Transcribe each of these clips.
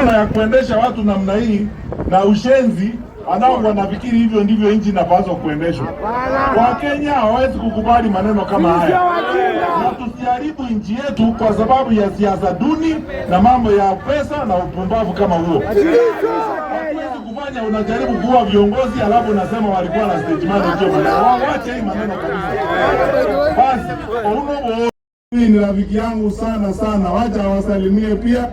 maneno ya kuendesha watu namna hii na ushenzi, wanao wanafikiri hivyo ndivyo nchi inapaswa kuendeshwa. Wakenya hawawezi kukubali maneno kama haya, na tusiharibu nchi yetu kwa sababu ya siasa duni na mambo ya pesa na upumbavu kama huo. Hatuwezi kufanya unajaribu kuwa viongozi alafu unasema walikuwa na stage management. Waache hii maneno kabisa. Basi mimi ni rafiki yangu sana, wacha awasalimie pia.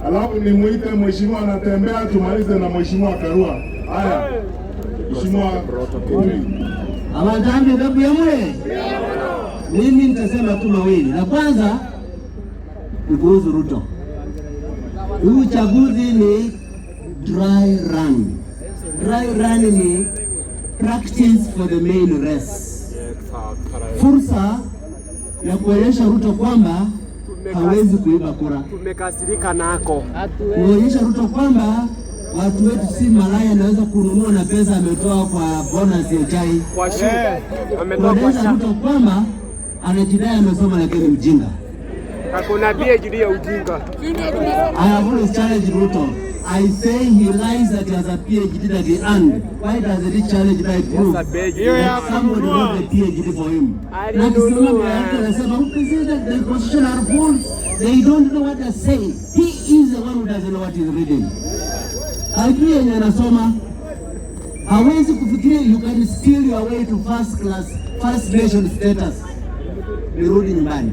Alafu nimuite mheshimiwa anatembea, tumalize na mheshimiwa Karua. Haya. Mheshimiwa Awanjambi ndugu yangu. Mimi nitasema tu mawili. La kwanza ni kuhusu Ruto. Huu uchaguzi ni dry run. Dry run ni practice for the main race. Fursa ya kuonyesha Ruto kwamba hawezi kuiba kura. Tumekasirika nako. Kuonyesha Ruto kwamba watu wetu si malaya, naweza kununua na pesa ametoa kwa bonus ya chai. Kwa shule. Ametoa kwa shule. Ruto kwamba anajidai amesoma lakini mjinga. Hakuna PhD ya ujinga. I have always challenged Ruto. I say he lies that he has a PhD that he earned. Why doesn't he challenge by proof that somebody wrote a PhD for him? Na kisimama yake anasema president, the constitution are fools. They don't know what they're saying. He is the one who doesn't know what he's reading. Hajui yenye anasoma. Hawezi kufikiria you can steal your way to first nation status. Nirudi nyumbani.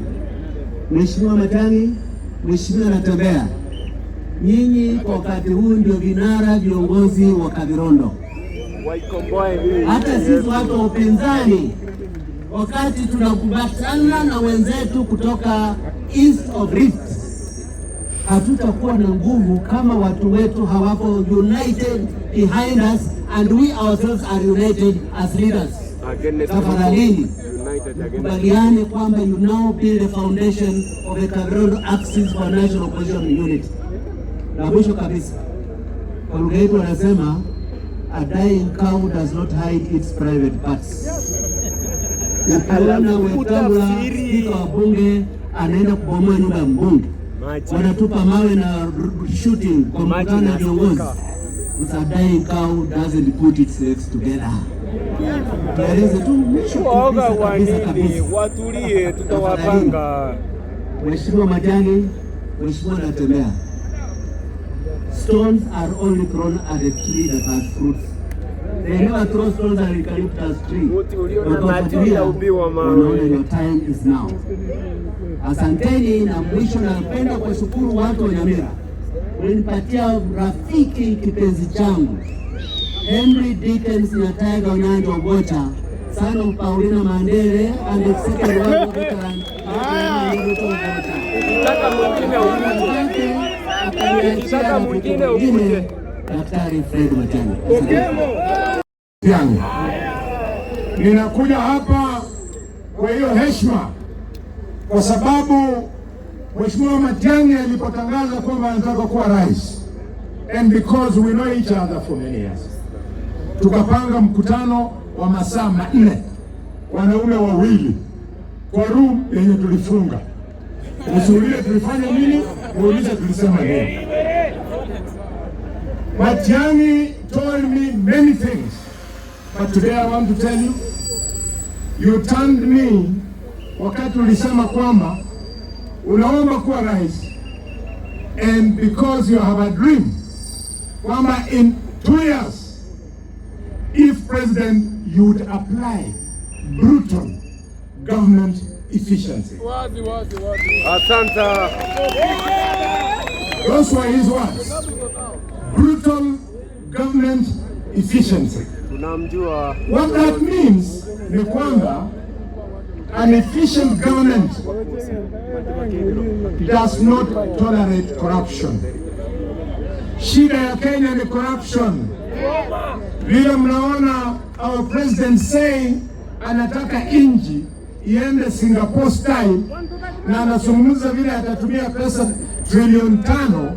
Mheshimiwa Matiang'i, Mheshimiwa Natembeya, nyinyi kwa wakati huu ndio vinara viongozi wa Kavirondo. Hata sisi watu wa upinzani, wakati tunakubatana na wenzetu kutoka East of Rift, hatutakuwa na nguvu kama watu wetu hawapo united behind us and we ourselves are united as leaders. Tafadhalini kubaliane kwamba you now build a foundation of a Kavirondo Axis for National Opposition Unity. Na mwisho kabisa, kwa lugha yetu wanasema a dying cow does not hide its private parts. Ukiona Wetangula spika wa bunge anaenda kubomoa nyumba ya mbunge, wanatupa mawe na shooting kwa mkutano wa viongozi, it's a dying cow doesn't put its legs together. Tueleze tu mwisho kabisa. Watulie, tutawapanga. Mheshimiwa Matiang'i, Mheshimiwa Natembeya, stones are only thrown at a tree that has fruits. They never throw stones at a eucalyptus tree. Your time is now. Asanteni, na mwisho napenda kuwashukuru watu wa Nyamira. Ulinipatia rafiki kipenzi changu Henry Dickens na Tiger Onyango Ogocha, son of Paulina Mandela and the second world veteran. Ukitaka mwingine ukuje. Daktari Fred Matiang'i. Ninakuja hapa kwa hiyo heshima kwa sababu Mheshimiwa Matiang'i alipotangaza kwamba anataka kuwa rais, and because we know each other for many years, tukapanga mkutano wa masaa 4, wanaume wawili kwa room yenye tulifunga. Usiulize tulifanya nini, uulize tulisema nini. Matiang'i told me many things, but today I want to tell you, you turned me wakati ulisema kwamba unaomba kuwa rais, and because you have a dream kwamba in 2 years if president you would apply brutal government efficiency. Asante. Those were his words. Brutal government efficiency. Tunamjua. What that means ni kwamba an efficient government does not tolerate corruption. Shida ya Kenya ni corruption. Vile mnaona our president saying anataka inji iende Singapore style, na anazungumza vile atatumia pesa trilioni 5.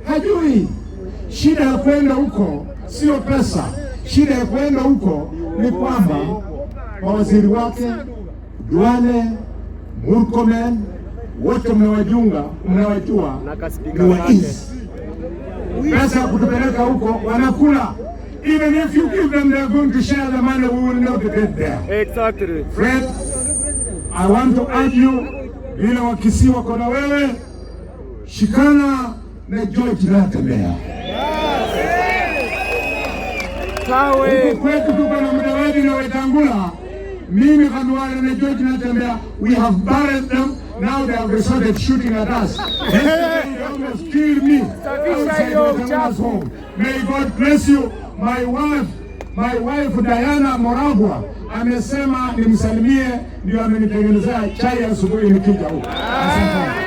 Hajui shida ya kwenda huko sio pesa. Shida ya kwenda huko ni kwamba mawaziri wake Duale, Murkomen, wote mnawajua ni waizi. pesa ya kutupeleka huko wanakula. Even if you give them, they're going to share the money, we will not get there. Exactly. Fred, I want to urge you, vile Wakisii wako na wewe, shikana na George Natembeya. Huko kwetu tuko na Mudavadi na Wetangula. Mimi Khalwale na George Natembeya, we have buried them. Now they have resorted shooting at us. Yesterday they almost killed me outside Wetangula's home. May God bless you. My wife Diana Moragwa amesema nimsalimie, ndio amenitengenezea chai asubuhi nikija huko. Asante.